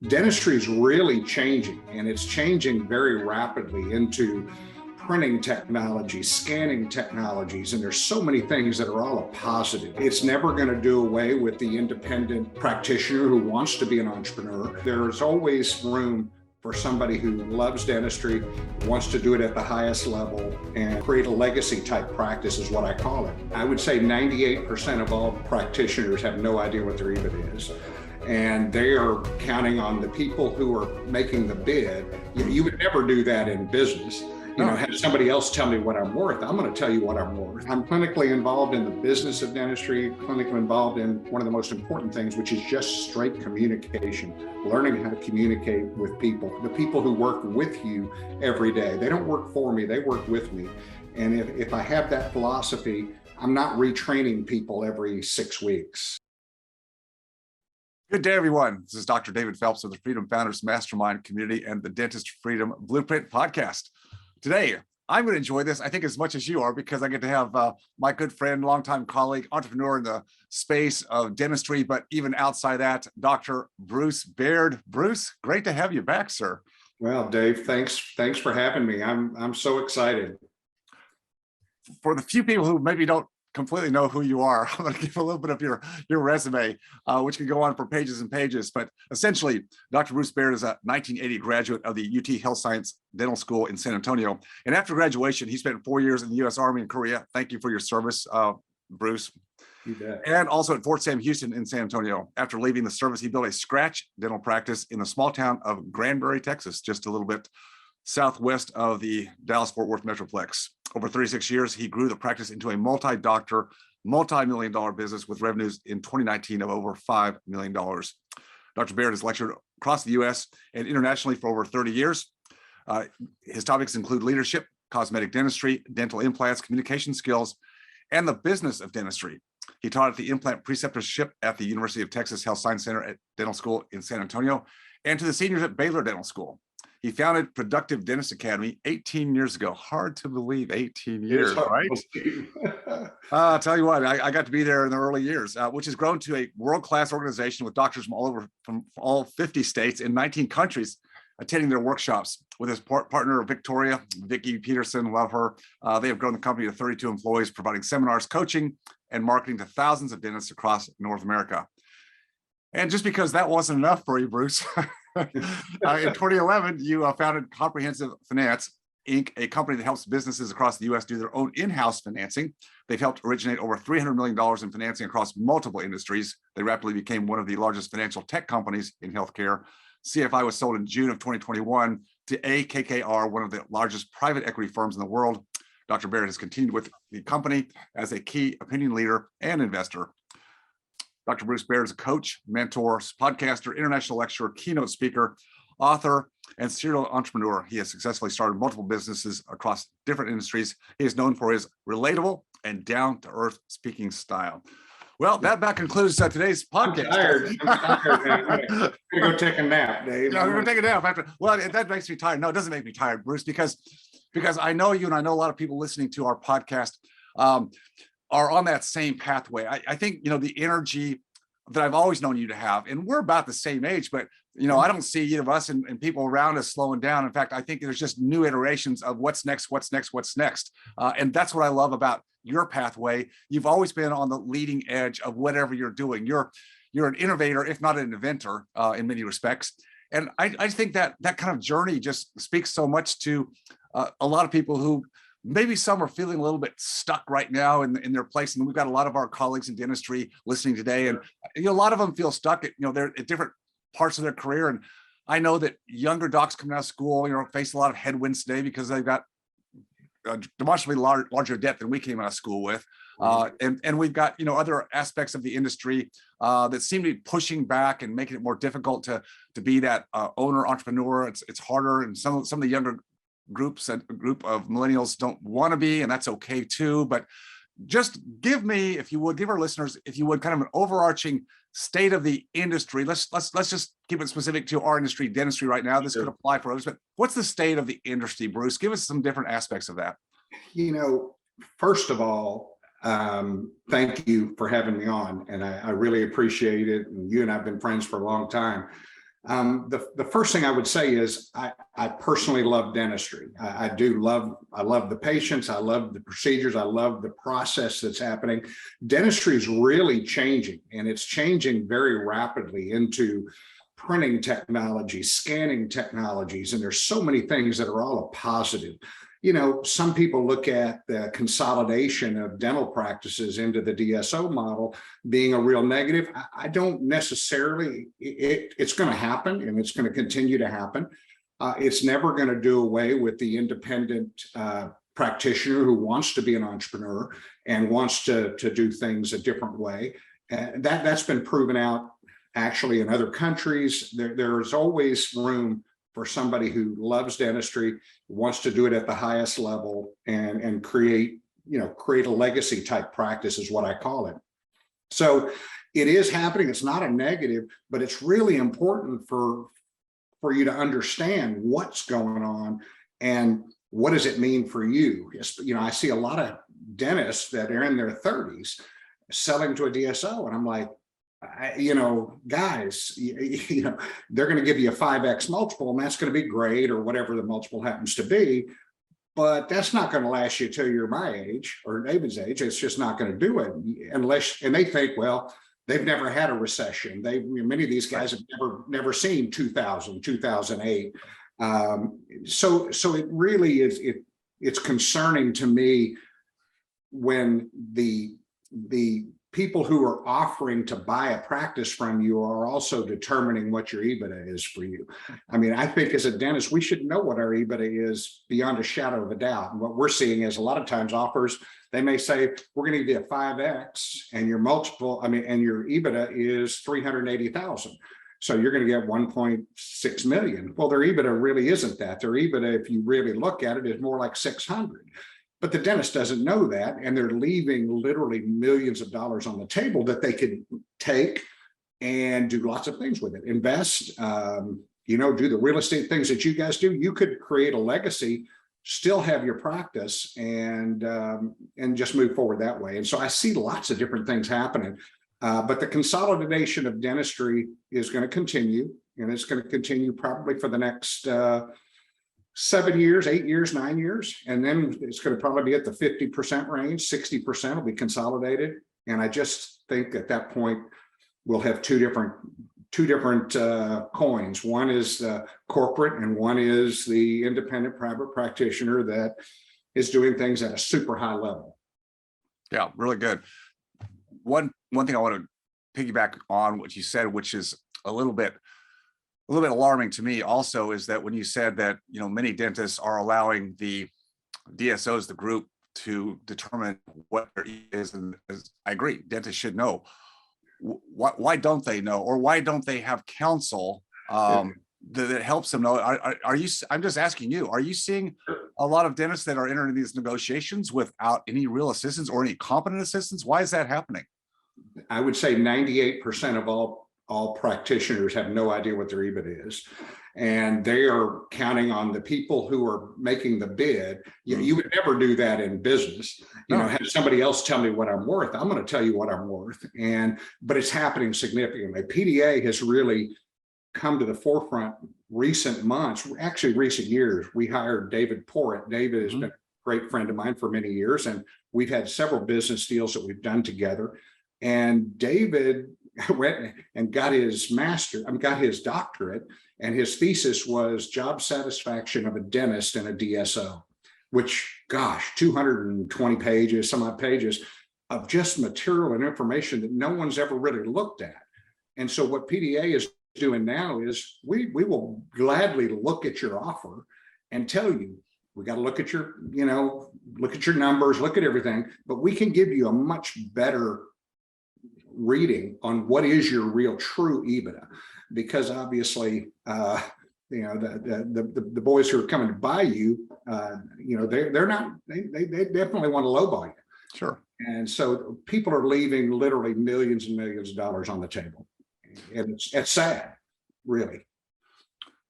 Dentistry is really changing, and it's changing very rapidly into printing technologies, scanning technologies, and there's so many things that are all a positive. It's never going to do away with the independent practitioner who wants to be an entrepreneur. There's always room for somebody who loves dentistry, wants to do it at the highest level, and create a legacy type practice is what I call it. I would say 98% of all practitioners have no idea what their EBITDA is. And they are counting on the people who are making the bid. You would never do that in business. Have somebody else tell me what I'm worth. I'm going to tell you what I'm worth. I'm clinically involved in the business of dentistry, clinically involved in one of the most important things, which is just straight communication, learning how to communicate with people, the people who work with you every day. They don't work for me, they work with me. And if I have that philosophy, I'm not retraining people every 6 weeks. Good day, everyone. This is Dr. David Phelps of the Freedom Founders Mastermind Community and the Dentist Freedom Blueprint Podcast. Today, I'm going to enjoy this, I think, as much as you are, because I get to have my good friend, longtime colleague, entrepreneur in the space of dentistry, but even outside that, Dr. Bruce Baird. Bruce, great to have you back, sir. Well, Dave, thanks for having me. I'm so excited. For the few people who maybe don't completely know who you are, I'm going to give a little bit of your resume, which can go on for pages and pages. But essentially, Dr. Bruce Baird is a 1980 graduate of the UT Health Science Dental School in San Antonio. And after graduation, he spent 4 years in the U.S. Army and Korea. Thank you for your service, Bruce. You bet. And also at Fort Sam Houston in San Antonio. After leaving the service, he built a scratch dental practice in the small town of Granbury, Texas, just a little bit southwest of the Dallas-Fort Worth Metroplex. Over 36 years, he grew the practice into a multi-doctor, multi-million-dollar business with revenues in 2019 of over $5 million. Dr. Baird has lectured across the U.S. and internationally for over 30 years. His topics include leadership, cosmetic dentistry, dental implants, communication skills, and the business of dentistry. He taught at the implant preceptorship at the University of Texas Health Science Center at Dental School in San Antonio, and to the seniors at Baylor Dental School. He founded Productive Dentist Academy 18 years ago. Hard to believe, 18 years, right? I'll tell you what, I got to be there in the early years, which has grown to a world-class organization with doctors from all 50 states in 19 countries attending their workshops. With his partner, Victoria, Vicki Peterson, love her. They have grown the company to 32 employees, providing seminars, coaching, and marketing to thousands of dentists across North America. And just because that wasn't enough for you, Bruce, in 2011, you founded Comprehensive Finance, Inc., a company that helps businesses across the U.S. do their own in-house financing. They've helped originate over $300 million in financing across multiple industries. They rapidly became one of the largest financial tech companies in healthcare. CFI was sold in June of 2021 to AKKR, one of the largest private equity firms in the world. Dr. Baird has continued with the company as a key opinion leader and investor. Dr. Bruce Baird is a coach, mentor, podcaster, international lecturer, keynote speaker, author, and serial entrepreneur. He has successfully started multiple businesses across different industries. He is known for his relatable and down-to-earth speaking style. Well, that concludes today's podcast. I'm tired, man. I'm gonna go take a nap, Dave. Yeah, I'm gonna take a nap after. Well, that makes me tired. No, it doesn't make me tired, Bruce, because I know you, and I know a lot of people listening to our podcast are on that same pathway. I think, the energy that I've always known you to have, and we're about the same age, but, I don't see either of us and people around us slowing down. In fact, I think there's just new iterations of what's next. And that's what I love about your pathway. You've always been on the leading edge of whatever you're doing. You're an innovator, if not an inventor, in many respects. And I think that kind of journey just speaks so much to a lot of people who maybe some are feeling a little bit stuck right now in their place. And we've got a lot of our colleagues in dentistry listening today. And a lot of them feel stuck at, they're at different parts of their career. And I know that younger docs coming out of school, face a lot of headwinds today because they've got a demonstrably larger debt than we came out of school with. And we've got, other aspects of the industry that seem to be pushing back and making it more difficult to be that owner entrepreneur. It's harder. And some of the younger group of millennials don't want to be, and that's okay too. But just give our listeners, if you would, kind of an overarching state of the industry. Let's just keep it specific to our industry, dentistry right now. This could apply for others, but what's the state of the industry, Bruce? Give us some different aspects of that. First of all, thank you for having me on, and I really appreciate it. And you and I have been friends for a long time. The first thing I would say is I personally love dentistry. I love the patients. I love the procedures. I love the process that's happening. Dentistry is really changing, and it's changing very rapidly into printing technologies, scanning technologies, and there's so many things that are all a positive. You know, some people look at the consolidation of dental practices into the DSO model being a real negative. I don't necessarily, it's going to happen, and it's going to continue to happen. It's never going to do away with the independent practitioner who wants to be an entrepreneur and wants to do things a different way. That's been proven out actually in other countries. There's always room for somebody who loves dentistry, wants to do it at the highest level, and create a legacy type practice is what I call it. So it is happening. It's not a negative, but it's really important for you to understand what's going on and what does it mean for you. I see a lot of dentists that are in their 30s selling to a DSO, and I'm like, guys, they're going to give you a 5x multiple, and that's going to be great, or whatever the multiple happens to be. But that's not going to last you till you're my age or David's age. It's just not going to do it unless, and they think, well, they've never had a recession. Many of these guys have never seen 2000, 2008. So it really is, it's concerning to me when the people who are offering to buy a practice from you are also determining what your EBITDA is for you. I mean, I think as a dentist, we should know what our EBITDA is beyond a shadow of a doubt. And what we're seeing is a lot of times offers, they may say, we're going to give you a 5X and your multiple, and your EBITDA is 380,000. So you're going to get 1.6 million. Well, their EBITDA really isn't that. Their EBITDA, if you really look at it, is more like 600. But the dentist doesn't know that, and they're leaving literally millions of dollars on the table that they could take and do lots of things with it. Invest, do the real estate things that you guys do. You could create a legacy, still have your practice, and just move forward that way. And so I see lots of different things happening. But the consolidation of dentistry is going to continue, and it's going to continue probably for the next 7 years, 8 years, 9 years. And then it's going to probably be at the 50% range, 60% will be consolidated. And I just think at that point, we'll have two different coins. One is the corporate, and one is the independent private practitioner that is doing things at a super high level. Yeah, really good. One thing I want to piggyback on what you said, which is a little bit alarming to me also, is that when you said that, many dentists are allowing the DSOs, the group, to determine what their is, and I agree, dentists should know. Why don't they know, or why don't they have counsel that helps them know? Are you? I'm just asking you. Are you seeing a lot of dentists that are entering these negotiations without any real assistance or any competent assistance? Why is that happening? I would say 98% of all practitioners have no idea what their EBITDA is, and they are counting on the people who are making the bid. You would never do that in business. Have somebody else tell me what I'm worth. I'm going to tell you what I'm worth. But it's happening significantly. PDA has really come to the forefront recent months, actually recent years. We hired David Porritt. David has been a great friend of mine for many years, and we've had several business deals that we've done together. And David went and got his doctorate, and his thesis was job satisfaction of a dentist and a DSO, which, gosh, 220 pages, some odd pages of just material and information that no one's ever really looked at. And so what PDA is doing now is we will gladly look at your offer and tell you, we got to look at your numbers, look at everything, but we can give you a much better reading on what is your real true EBITDA, because obviously the boys who are coming to buy you, they definitely want to lowball you. Sure. And so people are leaving literally millions and millions of dollars on the table, and it's sad, really.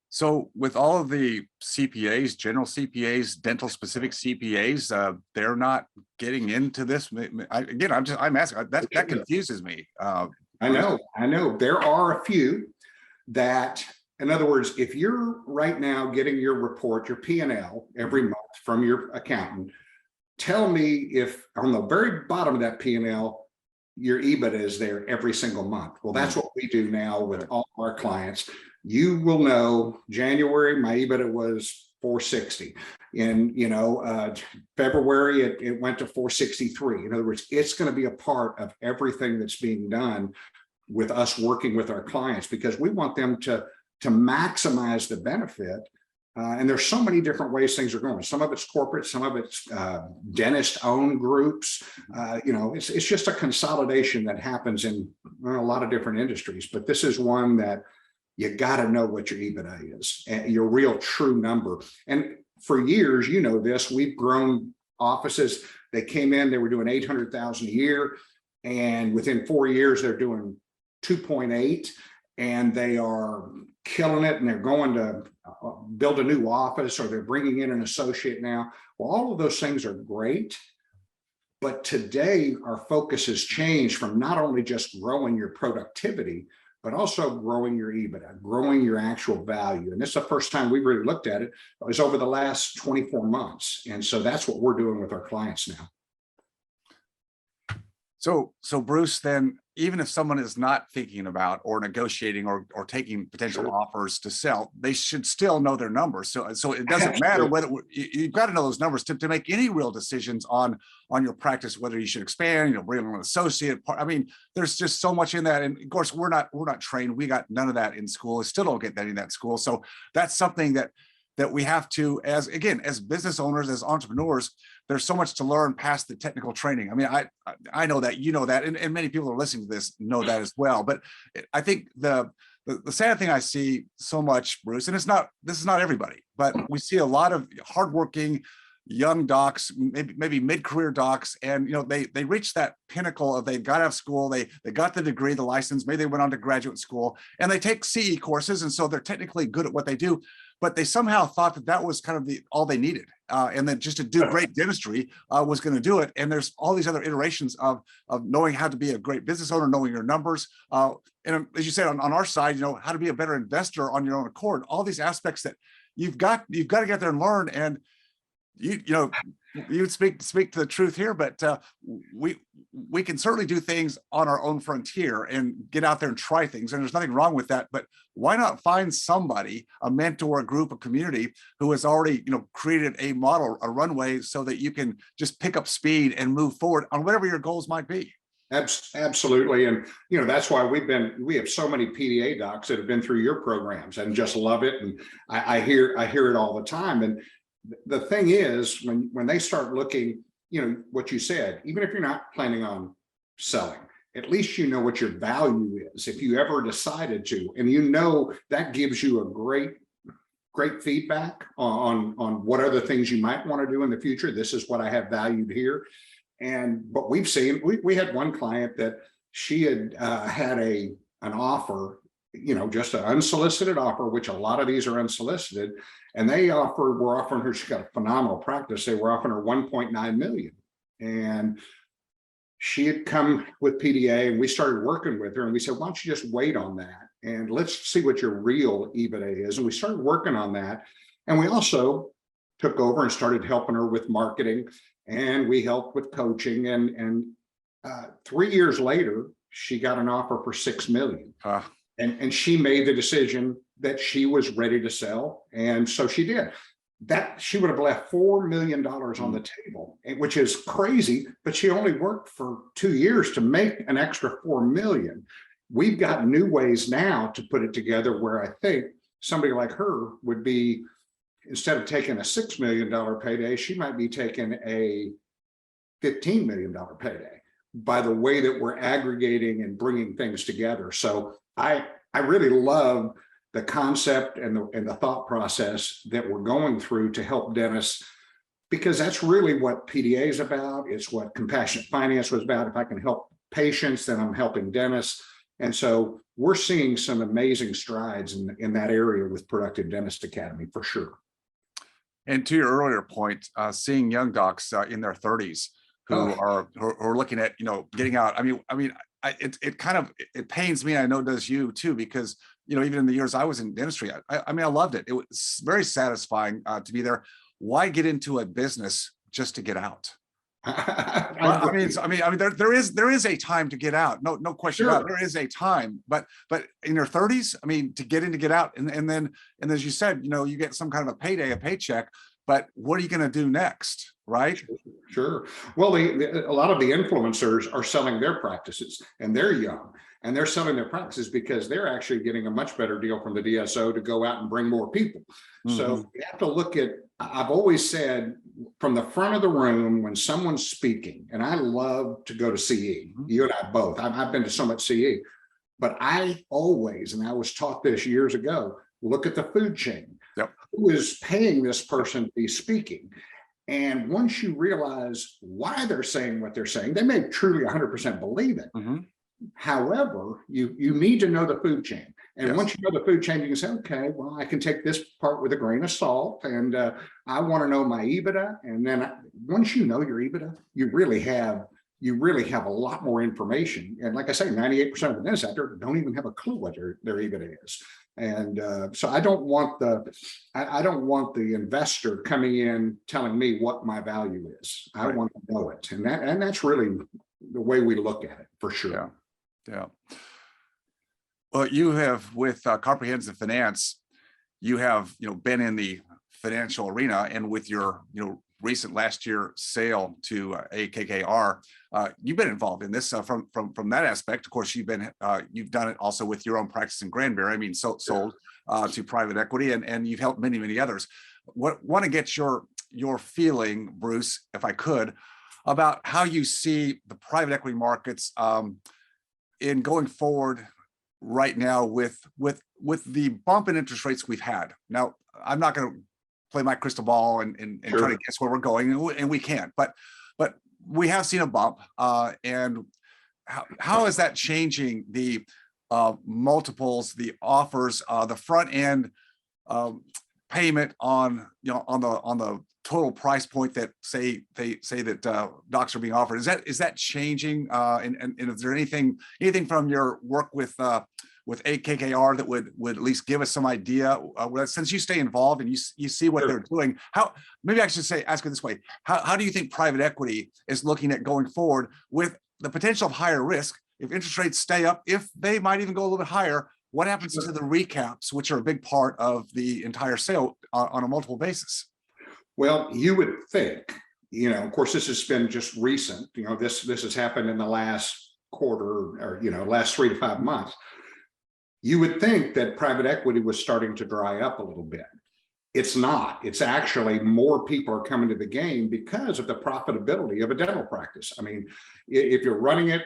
So with all of the CPAs, general CPAs, dental specific CPAs, they're not getting into this. I'm asking, that confuses me. I know. There are a few that In other words, if you're right now getting your report, your P&L every month from your accountant, tell me if on the very bottom of that P&L, your EBITDA is there every single month. Well, that's what we do now with all our clients. You will know January, my EBITDA was 460. In February, it went to 463. In other words, it's going to be a part of everything that's being done with us working with our clients, because we want them to maximize the benefit. And there's so many different ways things are going. Some of it's corporate, some of it's dentist-owned groups. It's just a consolidation that happens in a lot of different industries. But this is one that you got to know what your EBITDA is, your real true number. And for years, this, we've grown offices. They came in, they were doing 800,000 a year, and within 4 years, they're doing 2.8, and they are killing it, and they're going to build a new office, or they're bringing in an associate now. Well, all of those things are great, but today our focus has changed from not only just growing your productivity, but also growing your EBITDA, growing your actual value. And this is the first time we really looked at it. It was over the last 24 months. And so that's what we're doing with our clients now. So Bruce, then even if someone is not thinking about or negotiating or taking potential offers to sell, they should still know their numbers. So it doesn't matter whether you've got to know those numbers to make any real decisions on your practice, whether you should expand, bring on an associate. I mean, there's just so much in that. And of course, we're not trained. We got none of that in school. I still don't get that in that school. So that's something that we have to, as business owners, as entrepreneurs, there's so much to learn past the technical training. I mean, I know that, that, and many people who are listening to this know that as well. But I think the sad thing I see so much, Bruce, and this is not everybody, but we see a lot of hardworking young docs, maybe mid-career docs, and they reach that pinnacle of they got out of school, they got the degree, the license, maybe they went on to graduate school, and they take CE courses, and so they're technically good at what they do, but they somehow thought that was kind of all they needed, and then just to do great dentistry was going to do it. And there's all these other iterations of knowing how to be a great business owner, knowing your numbers, and as you said, on our side, how to be a better investor on your own accord. All these aspects that you've got to get there and learn. And you speak to the truth here, but we can certainly do things on our own frontier and get out there and try things, and there's nothing wrong with that. But why not find somebody, a mentor, a group, a community who has already created a model, a runway, so that you can just pick up speed and move forward on whatever your goals might be. Absolutely. And that's why we have so many PDA docs that have been through your programs and just love it. And I hear it all the time. And the thing is, when they start looking, what you said, even if you're not planning on selling, at least you know what your value is if you ever decided to, and that gives you a great feedback on what other things you might want to do in the future. This is what I have valued here. But we've seen, we had one client that she had had an offer, just an unsolicited offer, which a lot of these are unsolicited. And we're offering her, she's got a phenomenal practice. They were offering her 1.9 million. And she had come with PDA, and we started working with her, and we said, why don't you just wait on that? And let's see what your real EBITDA is. And we started working on that. And we also took over and started helping her with marketing, and we helped with coaching. And 3 years later, she got an offer for 6 million. And she made the decision that she was ready to sell. And so she did. That she would have left $4 million on the table, which is crazy, but she only worked for 2 years to make an extra 4 million. We've got new ways now to put it together where I think somebody like her would be, instead of taking a $6 million payday, she might be taking a $15 million payday by the way that we're aggregating and bringing things together. So I really love the concept and the thought process that we're going through to help dentists, because that's really what PDA is about. It's what compassionate finance was about. If I can help patients, then I'm helping dentists. And so we're seeing some amazing strides in that area with Productive Dentist Academy, for sure. And to your earlier point, seeing young docs in their 30s who are looking at getting out. I mean, it pains me. I know it does you too, because even in the years I was in dentistry, I mean, I loved it. It was very satisfying to be there. Why get into a business just to get out? Well, there is a time to get out. No question about it. There is a time, but in your 30s, I mean, to get out, and then as you said, you get some kind of a payday, a paycheck. But what are you going to do next, right? Sure. Well, a lot of the influencers are selling their practices, and they're young, and they're selling their practices because they're actually getting a much better deal from the DSO to go out and bring more people. So you have to look at, I've always said, from the front of the room when someone's speaking, and I love to go to CE, you and I both, I've been to so much CE, but I always, and I was taught this years ago, look at the food chain. Yep. Who is paying this person to be speaking? And once you realize why they're saying what they're saying, they may truly 100% believe it. However, you need to know the food chain. And once you know the food chain, you can say, okay, well, I can take this part with a grain of salt, and I want to know my EBITDA. And then once you know your EBITDA, you really have a lot more information. And like I say, 98% of the dentists out there don't even have a clue what their EBITDA is. And so I don't want the investor coming in telling me what my value is. I want to know it, and that's really the way we look at it, for sure. Yeah. Well, you have, with comprehensive finance, you have been in the financial arena, and with your recent last year sale to AKKR, you've been involved in this from that aspect. Of course, you've done it also with your own practice in Granbury. I mean, sold to private equity, and you've helped many others. Want to get your feeling, Bruce, if I could, about how you see the private equity markets in going forward right now with the bump in interest rates we've had. Now, I'm not going to play my crystal ball and try to guess where we're going, and we can't, but we have seen a bump, and how is that changing the multiples, the offers, the front end payment on the total price point that they say that docs are being offered? Is that changing? And is there anything from your work with AKKR that would at least give us some idea, since you stay involved and you see what they're doing? Maybe I should ask it this way: how do you think private equity is looking at going forward with the potential of higher risk? If interest rates stay up, if they might even go a little bit higher, what happens to the recaps, which are a big part of the entire sale on a multiple basis? Well, you would think, of course, this has been just recent. This has happened in the last quarter, or last 3 to 5 months. You would think that private equity was starting to dry up a little bit. It's not. It's actually more people are coming to the game because of the profitability of a dental practice. I mean, if you're running it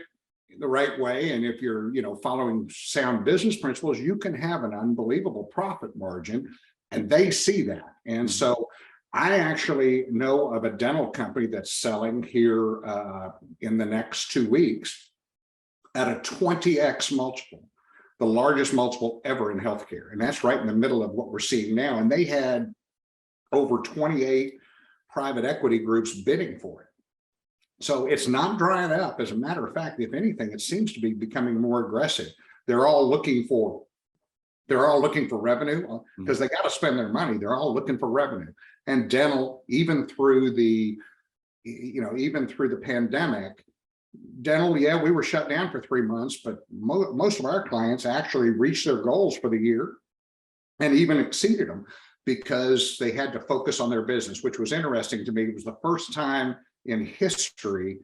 the right way, and if you're following sound business principles, you can have an unbelievable profit margin, and they see that. And so I actually know of a dental company that's selling here in the next 2 weeks at a 20x multiple, the largest multiple ever in healthcare. And that's right in the middle of what we're seeing now. And they had over 28 private equity groups bidding for it. So it's not drying up. As a matter of fact, if anything, it seems to be becoming more aggressive. They're all looking for revenue, because they got to spend their money. They're all looking for revenue. And dental, even through the pandemic, dental, we were shut down for 3 months, but most of our clients actually reached their goals for the year and even exceeded them, because they had to focus on their business, which was interesting to me. It was the first time in history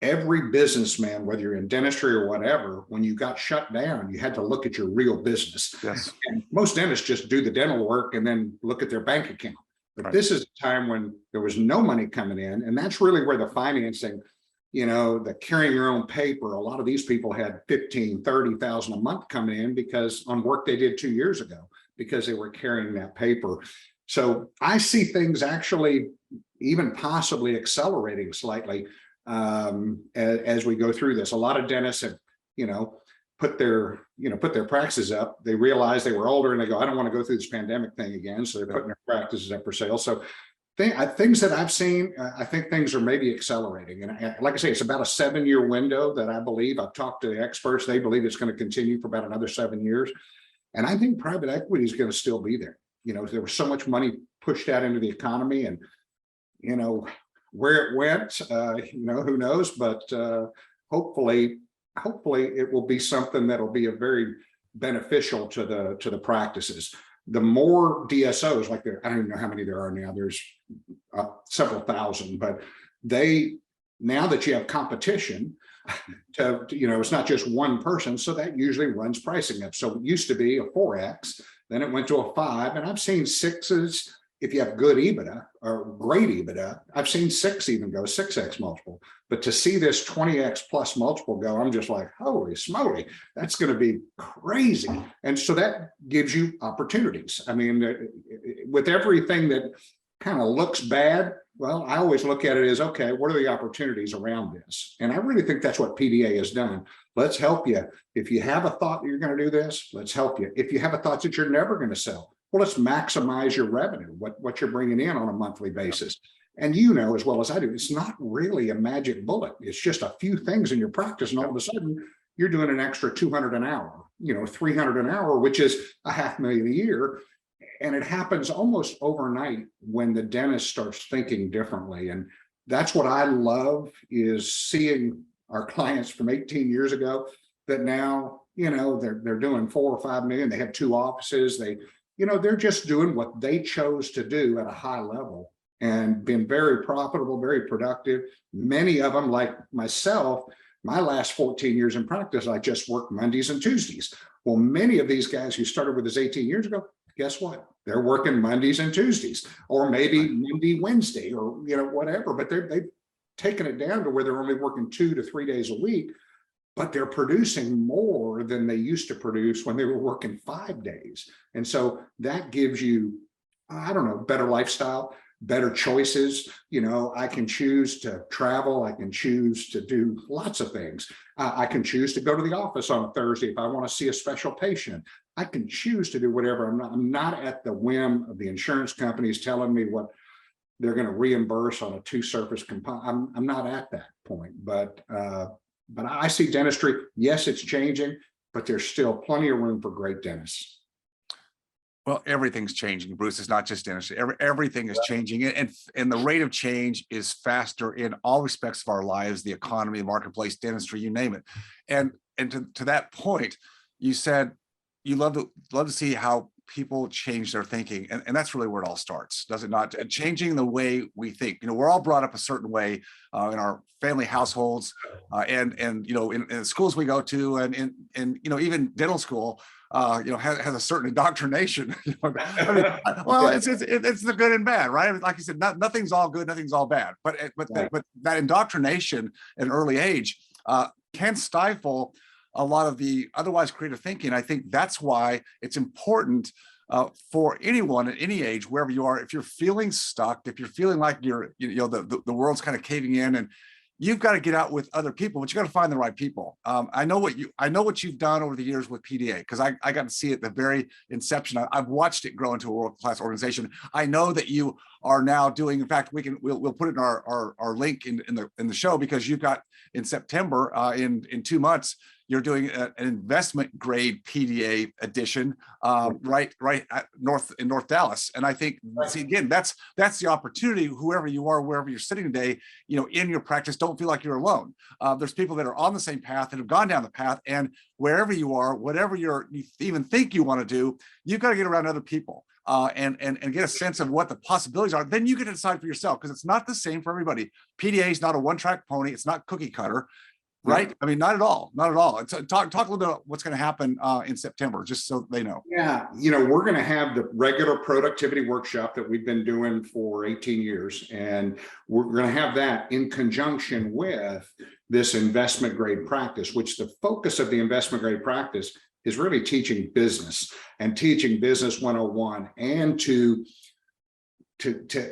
every businessman, whether you're in dentistry or whatever, when you got shut down, you had to look at your real business. Yes. And most dentists just do the dental work and then look at their bank account. But this is a time when there was no money coming in. And that's really where the financing, the carrying your own paper, a lot of these people had 15, 30,000 a month coming in because on work they did 2 years ago, because they were carrying that paper. So I see things actually even possibly accelerating slightly as we go through this. A lot of dentists have, put their practices up. They realize they were older and they go, I don't want to go through this pandemic thing again. So they're putting their practices up for sale. So things that I've seen, I think things are maybe accelerating. And like I say, it's about a 7-year window that I believe. I've talked to the experts. They believe it's going to continue for about another 7 years. And I think private equity is going to still be there. There was so much money pushed out into the economy, and where it went, who knows, but hopefully it will be something that'll be a very beneficial to the practices. The more DSOs, like I don't even know how many there are now, there's several thousand, but now that you have competition, it's not just one person, so that usually runs pricing up. So it used to be a 4x, then it went to a 5, and I've seen 6s. If you have good EBITDA or great EBITDA, I've seen 6 even go 6x multiple. But to see this 20x plus multiple go, I'm just like, holy smoly, that's going to be crazy. And so that gives you opportunities. I mean, with everything that kind of looks bad, well, I always look at it as, okay, what are the opportunities around this? And I really think that's what PDA has done. Let's help you. If you have a thought that you're going to do this, let's help you. If you have a thought that you're never going to sell, well, let's maximize your revenue, what you're bringing in on a monthly basis. And as well as I do, it's not really a magic bullet. It's just a few things in your practice, and all of a sudden you're doing an extra 200 an hour, 300 an hour, which is $500,000 a year. And it happens almost overnight when the dentist starts thinking differently. And that's what I love, is seeing our clients from 18 years ago that now, they're doing 4 or 5 million. They have 2 offices. They're just doing what they chose to do at a high level and been very profitable, very productive. Many of them, like myself, my last 14 years in practice, I just worked Mondays and Tuesdays. Well, many of these guys who started with us 18 years ago, guess what? They're working Mondays and Tuesdays, or maybe Monday, Wednesday, or whatever. But they've taken it down to where they're only working 2 to 3 days a week, but they're producing more than they used to produce when they were working 5 days. And so that gives you, better lifestyle, better choices. I can choose to travel. I can choose to do lots of things. I can choose to go to the office on a Thursday if I want to see a special patient. I can choose to do whatever. I'm not at the whim of the insurance companies telling me what they're going to reimburse on a 2-surface component. I'm not at that point, but I see dentistry. Yes, it's changing, but there's still plenty of room for great dentists. Well, everything's changing, Bruce. It's not just dentistry. Everything is changing, and the rate of change is faster in all respects of our lives, the economy, the marketplace, dentistry, you name it. And to that point, you said you love to see how people change their thinking, and that's really where it all starts, does it not? Changing the way we think. We're all brought up a certain way in our family households, and in the schools we go to, and even dental school. Has a certain indoctrination. Well, it's the good and bad, right? Like you said, nothing's all good, nothing's all bad. But that indoctrination at an early age can stifle a lot of the otherwise creative thinking. I think that's why it's important for anyone at any age, wherever you are. If you're feeling stuck, if you're feeling like the world's kind of caving in, and you've got to get out with other people, but you got to find the right people. I know what you've done over the years with PDA, because I got to see it at the very inception. I've watched it grow into a world-class organization. I know that you are now doing, in fact, we'll put it in our link in the show, because you've got in September, in 2 months, you're doing an investment grade PDA edition, right at in North Dallas. And I think, see, again, that's the opportunity. Whoever you are, wherever you're sitting today, in your practice, don't feel like you're alone. There's people that are on the same path, that have gone down the path, and wherever you are, whatever you even think you want to do, you've got to get around other people. And get a sense of what the possibilities are. Then you get to decide for yourself, because it's not the same for everybody. PDA is not a one-track pony. It's not cookie cutter, right? Yeah. I mean, not at all. Talk a little bit about what's going to happen in September, just so they know. Yeah, we're going to have the regular productivity workshop that we've been doing for 18 years. And we're going to have that in conjunction with this investment grade practice, which the focus of the investment grade practice is really teaching business, and teaching business 101, and to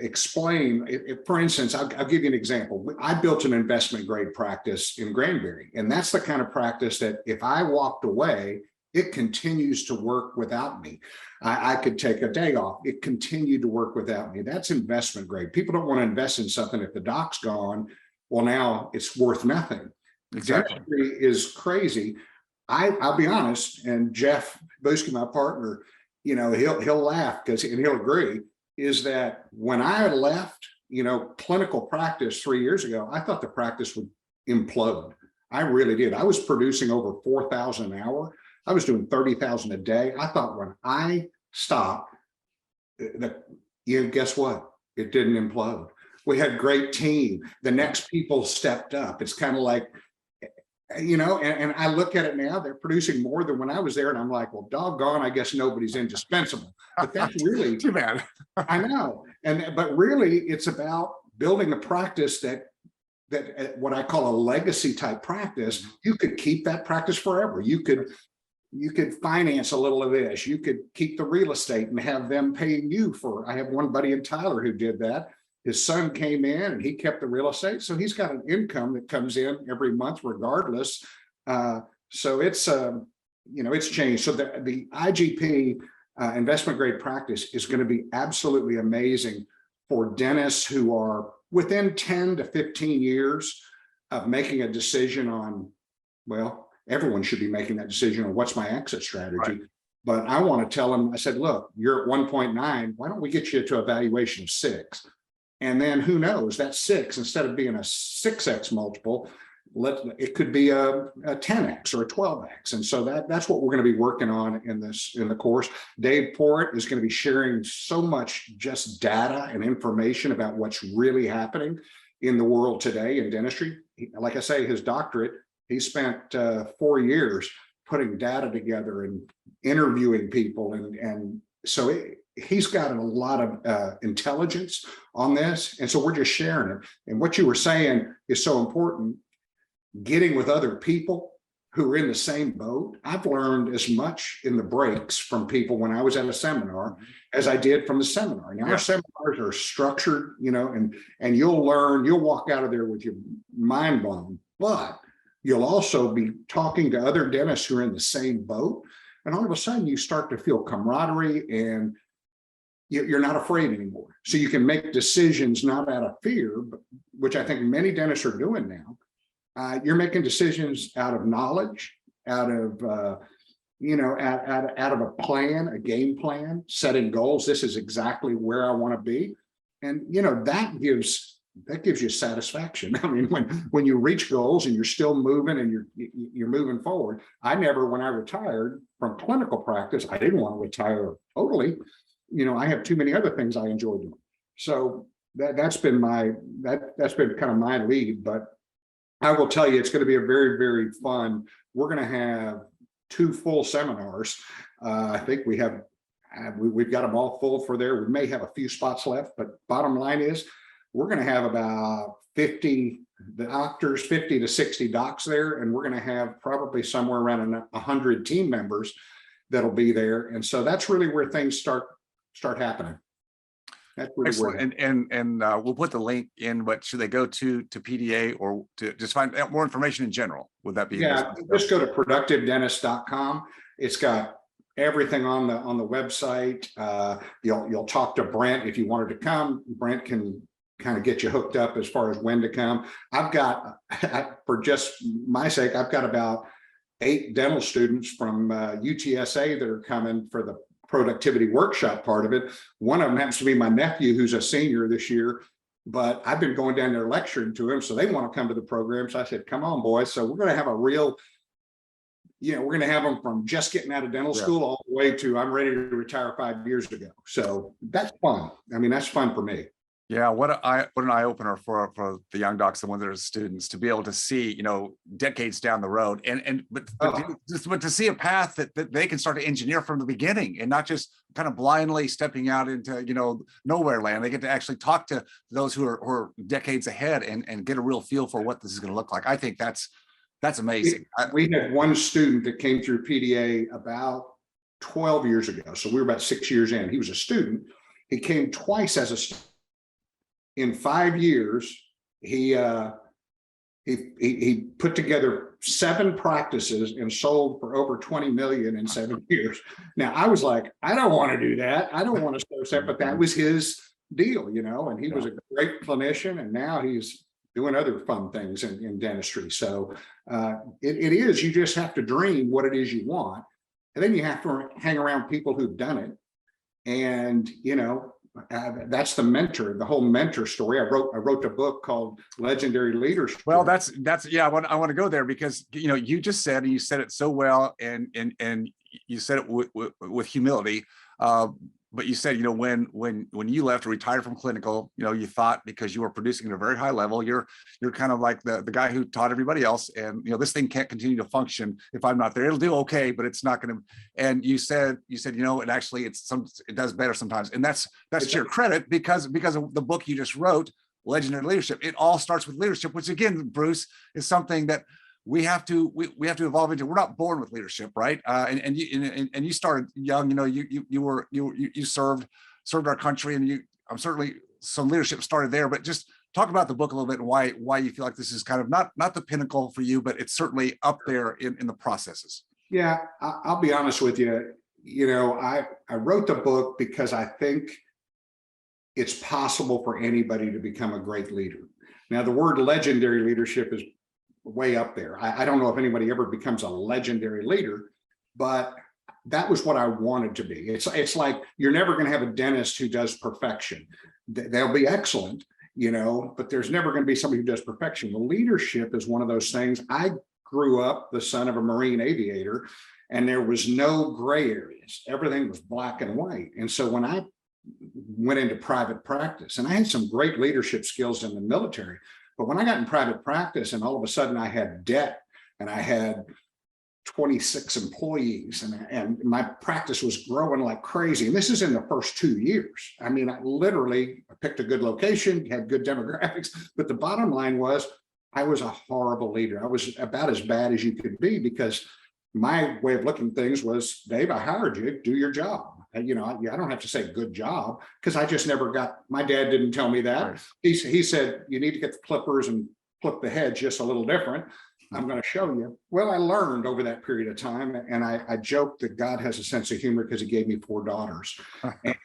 explain. For instance, I'll give you an example. I built an investment grade practice in Granbury, and that's the kind of practice that if I walked away, it continues to work without me. I could take a day off. It continued to work without me. That's investment grade. People don't want to invest in something if the doc's gone. Well, now it's worth nothing. Exactly. Dentistry is crazy. I'll be honest, and Jeff Boosky, my partner, he'll laugh and he'll agree, is that when I left, clinical practice 3 years ago, I thought the practice would implode. I really did. I was producing over 4,000 an hour. I was doing 30,000 a day. I thought when I stopped, guess what? It didn't implode. We had great team. The next people stepped up. It's kind of like, and I look at it now, they're producing more than when I was there. And I'm like, well, doggone, I guess nobody's indispensable. But that's really too bad. I know. But really it's about building a practice that what I call a legacy type practice. You could keep that practice forever. You could finance a little of this. You could keep the real estate and have them paying you for. I have one buddy in Tyler who did that. His son came in and he kept the real estate. So he's got an income that comes in every month regardless. So it's, it's changed. So the IGP investment grade practice is going to be absolutely amazing for dentists who are within 10 to 15 years of making a decision on, well, everyone should be making that decision on what's my exit strategy. Right. But I want to tell them, I said, look, you're at 1.9. Why don't we get you to a valuation of 6? And then who knows, that 6, instead of being a 6x multiple, it could be a 10x or a 12x. And so that's what we're going to be working on in the course. Dave Porritt is going to be sharing so much just data and information about what's really happening in the world today in dentistry. Like I say, his doctorate, he spent 4 years putting data together and interviewing people. And so he's got a lot of intelligence on this. And so we're just sharing it. And what you were saying is so important. Getting with other people who are in the same boat. I've learned as much in the breaks from people when I was at a seminar as I did from the seminar. Now, our seminars are structured, and you'll walk out of there with your mind blown, but you'll also be talking to other dentists who are in the same boat. And all of a sudden you start to feel camaraderie and you're not afraid anymore. So you can make decisions not out of fear, but, which I think many dentists are doing now. You're making decisions out of knowledge, out of out of a plan, a game plan, setting goals. This is exactly where I want to be, and that gives you satisfaction. I mean, when you reach goals and you're still moving and you're moving forward. When I retired from clinical practice, I didn't want to retire totally. I have too many other things I enjoy doing. So that's been kind of my lead, but I will tell you, it's going to be a very, very fun. We're going to have 2 full seminars. I think we've got them all full for there. We may have a few spots left, but bottom line is we're going to have about 50 doctors, 50 to 60 docs there. And we're going to have probably somewhere around 100 team members that'll be there. And so that's really where things start happening. That's really excellent. And we'll put the link in, but should they go to PDA or to just find out more information in general? Would that be? Yeah, just go to productivedentist.com. It's got everything on the website. You'll talk to Brent if you wanted to come. Brent can kind of get you hooked up as far as when to come. I've got, for just my sake, I've got about 8 dental students from UTSA that are coming for the productivity workshop part of it. One of them happens to be my nephew, who's a senior this year, but I've been going down there lecturing to him, so they want to come to the program. So I said, come on, boys. So we're going to have a real, we're going to have them from just getting out of dental school all the way to I'm ready to retire 5 years ago. So that's fun. I mean, that's fun for me. Yeah, what an eye opener for the young docs and when they're students to be able to see, decades down the road, but to see a path that they can start to engineer from the beginning and not just kind of blindly stepping out into nowhere land. They get to actually talk to those who are decades ahead and get a real feel for what this is going to look like. I think that's amazing. We had one student that came through PDA about 12 years ago, so we were about 6 years in. He was a student. He came twice as a student. In 5 years, he put together 7 practices and sold for over 20 million in 7 years. Now I was like, I don't want to do that. I don't want to start set, but that was his deal, and he was a great clinician, and now he's doing other fun things in dentistry. So it is, you just have to dream what it is you want. And then you have to hang around people who've done it. And, that's the mentor, the whole mentor story. I wrote a book called Legendary Leadership. Well, that's yeah. I want to go there because you just said, and you said it so well, and you said it with humility. But you said, when you left or retired from clinical, you thought because you were producing at a very high level, you're kind of like the guy who taught everybody else, and this thing can't continue to function if I'm not there. It'll do okay, but it's not going to. And you said, and actually it does better sometimes, and that's to your credit because of the book you just wrote, Legendary Leadership. It all starts with leadership, which again, Bruce, is something that we have to evolve into. We're not born with leadership, right? And you started young. You served our country, and I'm certainly some leadership started there. But just talk about the book a little bit and why you feel like this is kind of not the pinnacle for you, but it's certainly up there in the processes. Yeah, I'll be honest with you. I wrote the book because I think it's possible for anybody to become a great leader. Now, the word legendary leadership is way up there. I don't know if anybody ever becomes a legendary leader, but that was what I wanted to be. It's like you're never going to have a dentist who does perfection. They'll be excellent, but there's never going to be somebody who does perfection. The leadership is one of those things. I grew up the son of a Marine aviator, and there was no gray areas. Everything was black and white. And so when I went into private practice, and I had some great leadership skills in the military, but when I got in private practice and all of a sudden I had debt and I had 26 employees and my practice was growing like crazy. And this is in the first 2 years. I mean, I picked a good location, had good demographics, but the bottom line was I was a horrible leader. I was about as bad as you could be because my way of looking at things was, Dave, I hired you, do your job. I don't have to say good job because I just never my dad didn't tell me that. Right. He said, you need to get the clippers and flip the head just a little different. I'm going to show you. Well, I learned over that period of time. And I joked that God has a sense of humor because he gave me 4 daughters.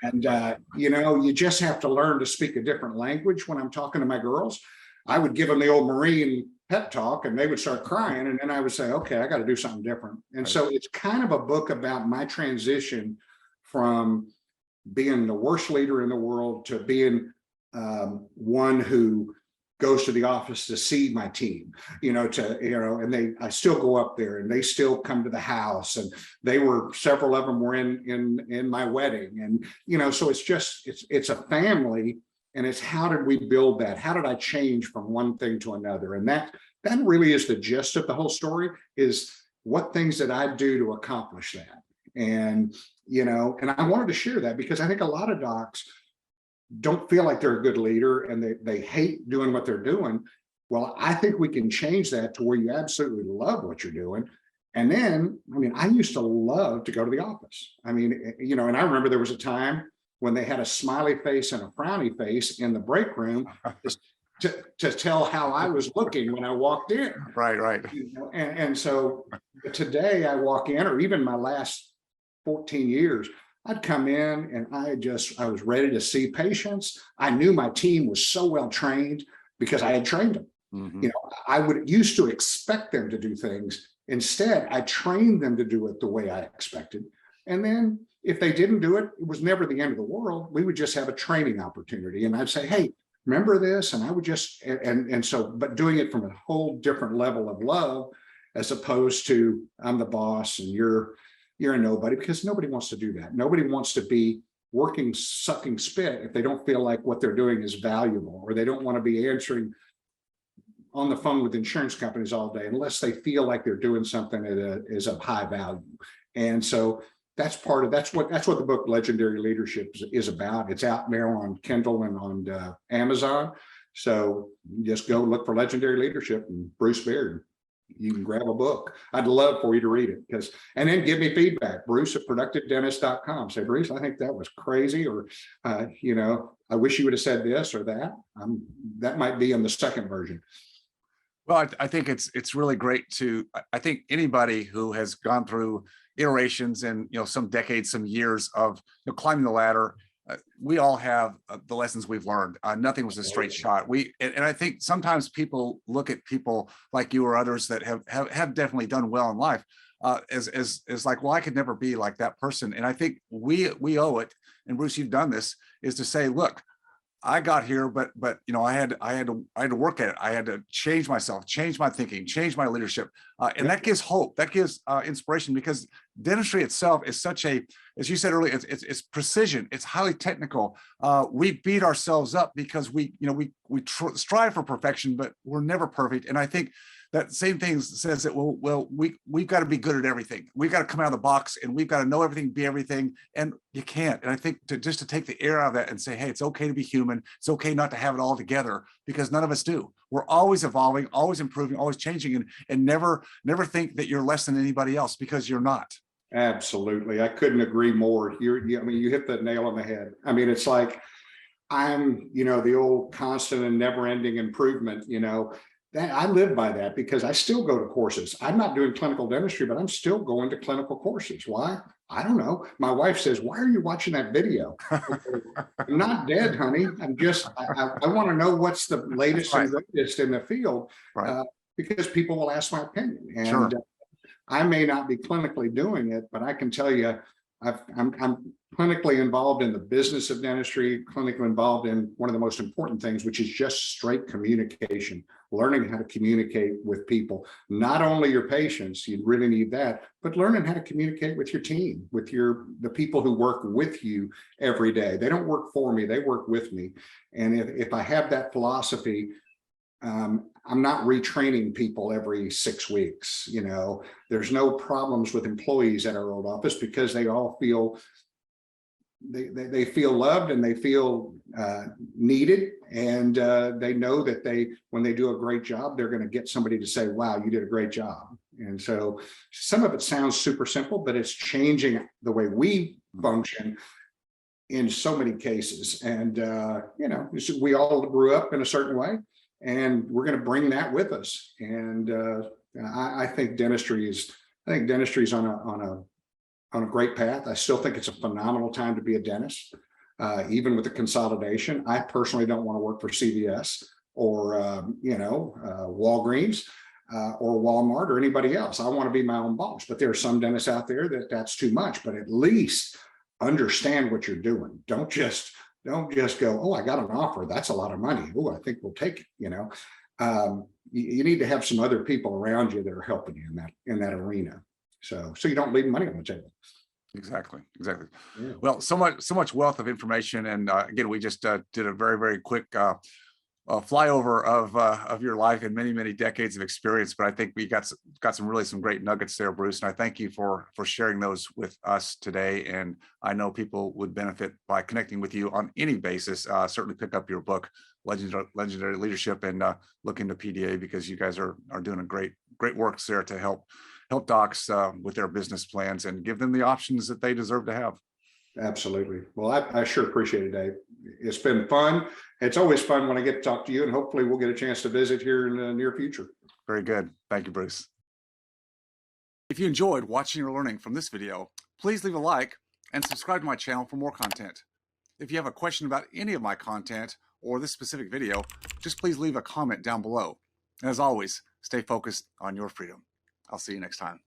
And, you just have to learn to speak a different language when I'm talking to my girls. I would give them the old Marine pep talk and they would start crying. And then I would say, okay, I got to do something different. And so it's kind of a book about my transition from being the worst leader in the world to being one who goes to the office to see my team, and I still go up there and they still come to the house, and several of them were in my wedding. And, so it's a family, and it's how did we build that? How did I change from one thing to another? And that really is the gist of the whole story, is what things did I do to accomplish that? And, and I wanted to share that because I think a lot of docs don't feel like they're a good leader and they hate doing what they're doing. Well, I think we can change that to where you absolutely love what you're doing. And then, I used to love to go to the office. And I remember there was a time when they had a smiley face and a frowny face in the break room to tell how I was looking when I walked in. Right. And so today I walk in, or even my last 14 years, I'd come in and I was ready to see patients. I knew my team was so well trained because I had trained them. Mm-hmm. I used to expect them to do things. Instead, I trained them to do it the way I expected. And then if they didn't do it, it was never the end of the world. We would just have a training opportunity. And I'd say, hey, remember this? And I would just, but doing it from a whole different level of love, as opposed to I'm the boss and you're a nobody, because nobody wants to do that. Nobody wants to be working, sucking spit if they don't feel like what they're doing is valuable, or they don't want to be answering on the phone with insurance companies all day unless they feel like they're doing something that is of high value. And so that's what the book Legendary Leadership is about. It's out now on Kindle and on Amazon. So just go look for Legendary Leadership and Bruce Beard. You can grab a book. I'd love for you to read it, and then give me feedback. Bruce at productivedentist.com. Say, Bruce, I think that was crazy, or I wish you would have said this or that. That might be in the second version. Well, I think it's really great I think anybody who has gone through iterations and some decades, some years of climbing the ladder, we all have the lessons we've learned. Nothing was a straight shot. And I think sometimes people look at people like you or others that have definitely done well in life as like, well, I could never be like that person. And I think we owe it. And Bruce, you've done this, is to say, look, I got here, but you know, I had to work at it. I had to change myself, change my thinking, change my leadership, and that gives hope. That gives inspiration, because dentistry itself is such a, as you said earlier, it's precision. It's highly technical. We beat ourselves up because we strive for perfection, but we're never perfect. And I think that same thing says that, well, we've got to be good at everything. We've got to come out of the box, and we've got to know everything, be everything, and you can't. And I think just to take the air out of that and say, hey, it's okay to be human. It's okay not to have it all together, because none of us do. We're always evolving, always improving, always changing, and never think that you're less than anybody else, because you're not. Absolutely. I couldn't agree more. I mean, you hit the nail on the head. I mean, it's like, I'm, the old constant and never ending improvement, that I live by that, because I still go to courses. I'm not doing clinical dentistry, but I'm still going to clinical courses. Why? I don't know. My wife says, why are you watching that video? I'm not dead, honey. I want to know what's the latest and greatest in the field, because people will ask my opinion. And I may not be clinically doing it, but I can tell you, I'm clinically involved in the business of dentistry, clinically involved in one of the most important things, which is just straight communication, learning how to communicate with people, not only your patients, you really need that, but learning how to communicate with your team, with the people who work with you every day. They don't work for me, they work with me. And if I have that philosophy, I'm not retraining people every 6 weeks. There's no problems with employees at our old office, because they all feel they feel loved, and they feel needed, and they know that when they do a great job, they're going to get somebody to say, wow, you did a great job. And so some of it sounds super simple, but it's changing the way we function in so many cases. And we all grew up in a certain way, and we're going to bring that with us. And I think dentistry is on a great path. I still think it's a phenomenal time to be a dentist, even with the consolidation. I personally don't want to work for CVS or Walgreens or Walmart or anybody else. I want to be my own boss. But there are some dentists out there that's too much. But at least understand what you're doing. Don't just go, oh, I got an offer. That's a lot of money. Oh, I think we'll take it. You need to have some other people around you that are helping you in that arena. So you don't leave money on the table. Exactly. Yeah. Well, so much wealth of information. And again, we just did a very, very quick flyover of your life and many decades of experience. But I think we got some great nuggets there, Bruce. And I thank you for sharing those with us today. And I know people would benefit by connecting with you on any basis. Certainly pick up your book, Legendary Leadership, and look into PDA, because you guys are doing a great work there to help docs with their business plans and give them the options that they deserve to have. Absolutely. Well, I sure appreciate it, Dave. It's been fun. It's always fun when I get to talk to you, and hopefully we'll get a chance to visit here in the near future. Very good. Thank you, Bruce. If you enjoyed watching or learning from this video, please leave a like and subscribe to my channel for more content. If you have a question about any of my content or this specific video, just please leave a comment down below. And as always, stay focused on your freedom. I'll see you next time.